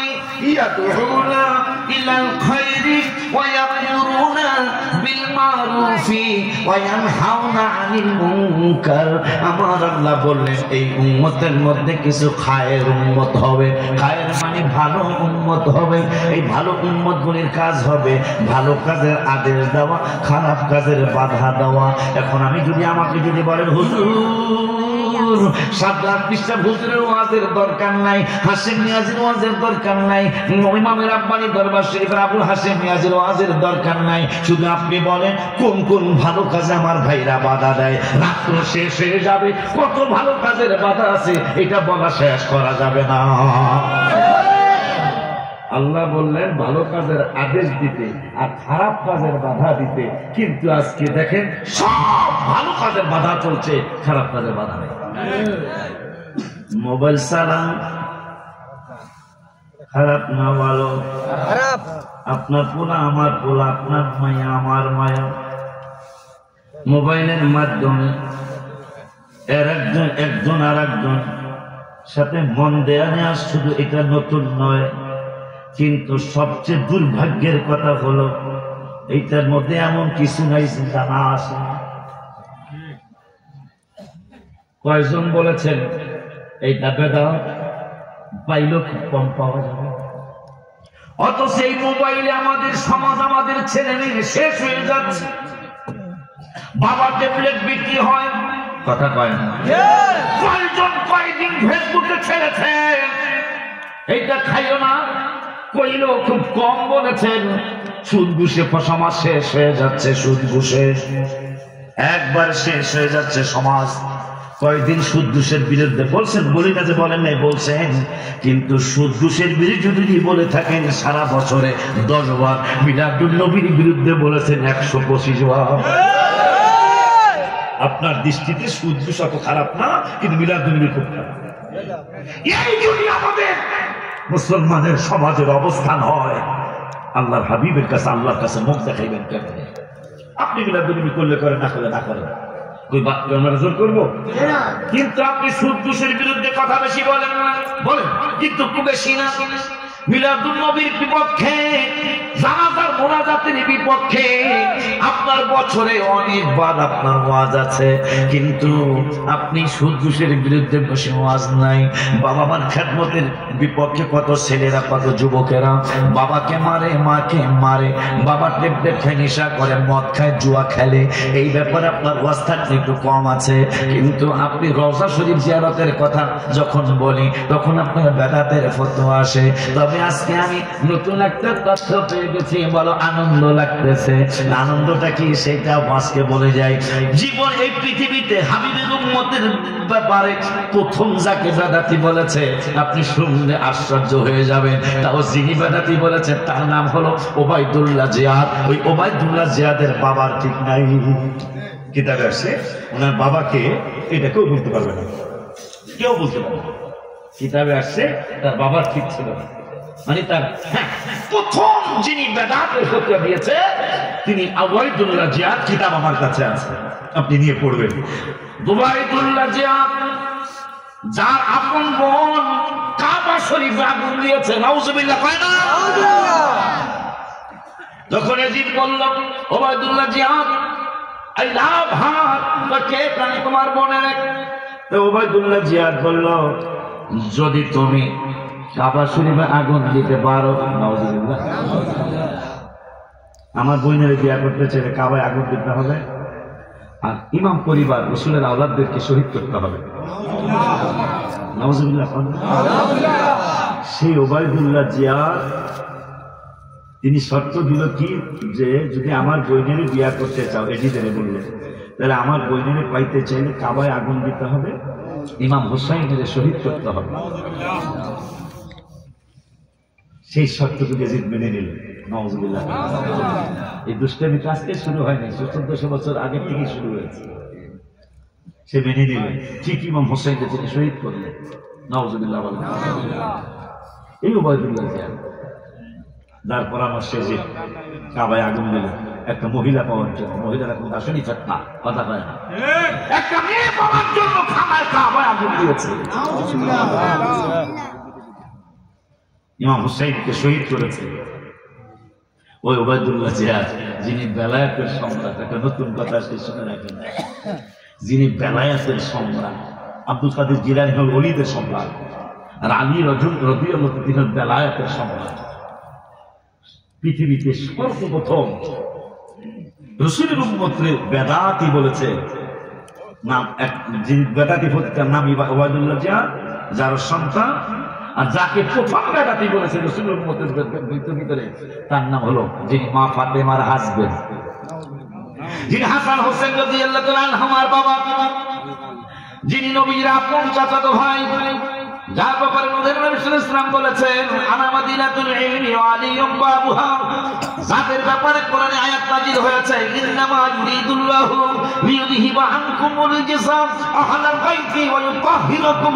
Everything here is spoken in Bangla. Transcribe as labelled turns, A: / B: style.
A: করি ইয়াদউনা ইলাল খায়রি ওয়া ইয়ামুরুনা বিল মারুফি ওয়া ইয়ানহাউনা আনিল মুনকার। আমার আল্লাহ বললেন এই উম্মতের মধ্যে কিছু খায়ের উম্মত হবে। খায়ের মানে ভালো উম্মত হবে। এই ভালো উম্মতগুলির কাজ হবে ভালো কাজের আদেশ দেওয়া, খারাপ কাজের বাধা দেওয়া। এখন আমি যদি আমাকে যদি বলেন হুজুর 7 লাখ পৃষ্ঠা হুজুরের ওয়াজের দরকার নাই, হাশেম নিয়াজির ওয়াজের দরকার নাই, ইমাম রাব্বানী দরবার শরীফের আবুল হাশেম নিয়াজির ওয়াজের দরকার নাই, শুধু আপনি বলেন কোন কোন ভালো কাজে আমার ভাইরা বাধা দেয়। রাত্র শেষ হয়ে যাবে, কত ভালো কাজের বাধা আছে এটা বলা শেষ করা যাবে না। আল্লাহ বললেন ভালো কাজের আদেশ দিতে আর খারাপ কাজের বাধা দিতে, কিন্তু আজকে দেখেন সব ভালো কাজের বাধা চলছে, খারাপ কাজের বাধা নেই। মোবাইল চালান খারাপ না ভালো? খারাপ। আপনার পোলা আমার পোলা, আপনার মায়া আমার মায়া। মোবাইলের মাধ্যমে একজন আর একজন সাথে মন দেয়া নেওয়া শুধু এটা নতুন নয়, কিন্তু সবচেয়ে দুর্ভাগ্যের কথা হলো এইটার মধ্যে এমন কিছু নাই চিন্তা না আসে। কয়জন বলেছেন এইটা বেদাত, পাইলেও খুব কম পাওয়া যাবে। অথচ এই মোবাইলে আমাদের সমাজ, আমাদের ছেলে মেয়ে শেষ হয়ে যাচ্ছে। বাবা ট্যাবলেট বিক্রি হয়, কথা কয় না? কয়জন কয়দিন ফেসবুকে ছেড়েছে এইটা খাইও না, কইলেও খুব কম বলেছেন। সুদ ঘুষে সমাজ শেষ হয়ে যাচ্ছে, সুদ ঘুষে একবার শেষ হয়ে যাচ্ছে সমাজ। কয়েকদিন সুদ ঘুষের বিরুদ্ধে বলছেন, বলি না যে বলেন নাই, বলছেন, কিন্তু সুদ ঘুষের বিরুদ্ধে যদি বলে থাকেন সারা বছরে 10 বার, মিলাদুন নবীর বিরুদ্ধে বলেছেন 125 বার। আপনার দৃষ্টিতে সুদ ঘুষ অত খারাপ না, কিন্তু মিলাদুন নবী খুব খারাপ। এই যদি আমাদের মুসলমানের সমাজের অবস্থান হয়, আল্লাহর হাবিবের কাছে আল্লাহর কাছে মুখ দেখাইবেন কেমনে? আপনি মিলাদুন নবী করলে করে, না করলে না করেন, আমরা জোর করবো? কিন্তু আপনি সুদ ঘুষের বিরুদ্ধে কথা বেশি বলেন না, বলেন কিন্তু খুব বেশি না। মিলাদুন নবীর বিপক্ষে, জানাজার মোনাজাতের বিপক্ষে আপনার বছরে অনেকবার আপনার ওয়াজ আছে, কিন্তু আপনি সুদ ঘুষের বিরুদ্ধে বসে ওয়াজ নাই। বাবা মার খেদমতের বিপক্ষে কত ছেলেরা, কত যুবকেরা বাবাকে মারে, মাকে মারে, বাবা টেপ খায়, নেশা করে, মদ খায়, জুয়া খেলে। এই ব্যাপারে আপনার ওয়াজ থাকলে একটু কম আছে। কিন্তু আপনি রওজা শরীফ জিয়ারতের কথা যখন বলি, তখন আপনার বেদাতের ফতোয়া আসে। তবে আজকে আমি নতুন একটা তথ্য পেয়ে গেছি, বলো আনন্দ লাগতেছে। আনন্দটা কি সেটা আজকে বলে যাই। জীবন এই পৃথিবীতে হাবিবের উম্মতের ব্যাপারে প্রথম যাকে বেদাতি বলেছে আপনি শুনলে আশ্চর্য হয়ে যাবেন। তাও যিনি বেদাতি বলেছে তার নাম হলো ওবায়দুল্লাহ জিয়াদ। ওই ওবায়দুল্লাহ জিয়াদের বাবার ঠিক নাই। কিতাবে আসে ওনার বাবাকে, এটা কেউ বলতে পারবে না, কেউ বলতে পারবে না। কিতাবে আসছে তার বাবার ঠিক ছিল না, মানে তার প্রথম যিনি বেদাতের ফতোয়া দিয়েছে তিনি ওবায়দুল্লাহ জিয়াদ। কিতাব আমার কাছে আছে, আপনি নিয়ে পড়বেন। ওবায়দুল্লাহ জিয়াদ যার আপন বোন কাবা শরীফে আগুন দিয়েছে, নাউজুবিল্লাহ কয় না? যখন এজিদ বলল ওবায়দুল্লাহ জিয়াদ আই লাভ হাত, কে প্রাণী তোমার বোনের? ওবায়দুল্লাহ জিয়াদ বলল যদি তুমি কাবা শরীফে আগুন দিতে পারো, নাউজুবিল্লাহ, আমার বোনের বিয়ে করতে চাইলে কাবায় আগুন দিতে হবে, আর ইমাম পরিবার রাসূলের আওলাদদেরকে শহীদ করতে হবে। নাউজুবিল্লাহ। সেই ওবায়দুল্লাহ জিয়াদ তিনি শর্ত দিল কি, যে যদি আমার বোনের বিয়ে করতে চাও, এজিদের বললেন, তাহলে আমার বোনের পাইতে চাইলে কাবায় আগুন দিতে হবে, ইমাম হুসাইনের শহীদ করতে হবে। সেই শর্তগুলি এজিদ মেনে নিল। নাউজুবিল্লাহ। এই দুষ্টামি আজকে শুরু হয়নি, 1400 বছর আগে থেকে শুরু হয়েছে। সে মেনে নিল, ঠিক ইমাম হুসাইনকে তিনি শহীদ করলেন। নাউজুবিল্লাহ। এই ওবায়দুল্লাহ জিয়াদ যার পরামর্শে যে কাবায় আগুন দিল একটা মহিলা পাওয়ার জন্য। মহিলারা কোন আসেনি চাকমা, কথা কয় না, একটা মেয়ে পাওয়ার জন্য কাবায় আগুন দিয়েছে। ইমাম হুসাইনকে শহীদ করেছে ওই ওবায়দুল্লাহ জিয়াদ, যিনি বেলায়েতের সম্রাট। একটা নতুন কথা সে শুনে রাখেন, যিনি বেলায়েতের সম্রাট। আব্দুল কাদের জিলানী হল ওলিদের সম্রাট, আর আলী রাদিয়াল্লাহু তিনি হলেন বেলায়েতের সম্রাট। পৃথিবীতে সর্বপ্রথম রাসূলের উম্মতরে বেদাতি বলেছে নাম, এক যিনি বেদাতি ফকির নাম ওবায়দুল্লাহ জিয়াদ, যার সন্তান। আর যাকে প্রথম বেদাতি বলেছে রাসূলের উম্মতের ভিতরে, তার নাম হলো যিনি মা ফাতেমার হাসবেন্ড, যিনি হাসান হোসেন রাদিয়াল্লাহু তাআলা আনহুমার বাবা, যিনি নবীর আপন চাচাতো ভাই, যার ব্যাপারে নবী সাল্লাল্লাহু আলাইহি ওয়াসাল্লাম বলেছেন আনা মাদিনাতুল ইলমি ওয়া আলিয়ুম বাবুহা। যাদের ব্যাপারে কোরআনে আয়াত নাযিল হয়েছে ইন্নামা ইউরিদুল্লাহু লিইয়ুযহিবা আনকুমুর রিজসা আহলাল বাইতি ওয়া ইউতাহহিরাকুম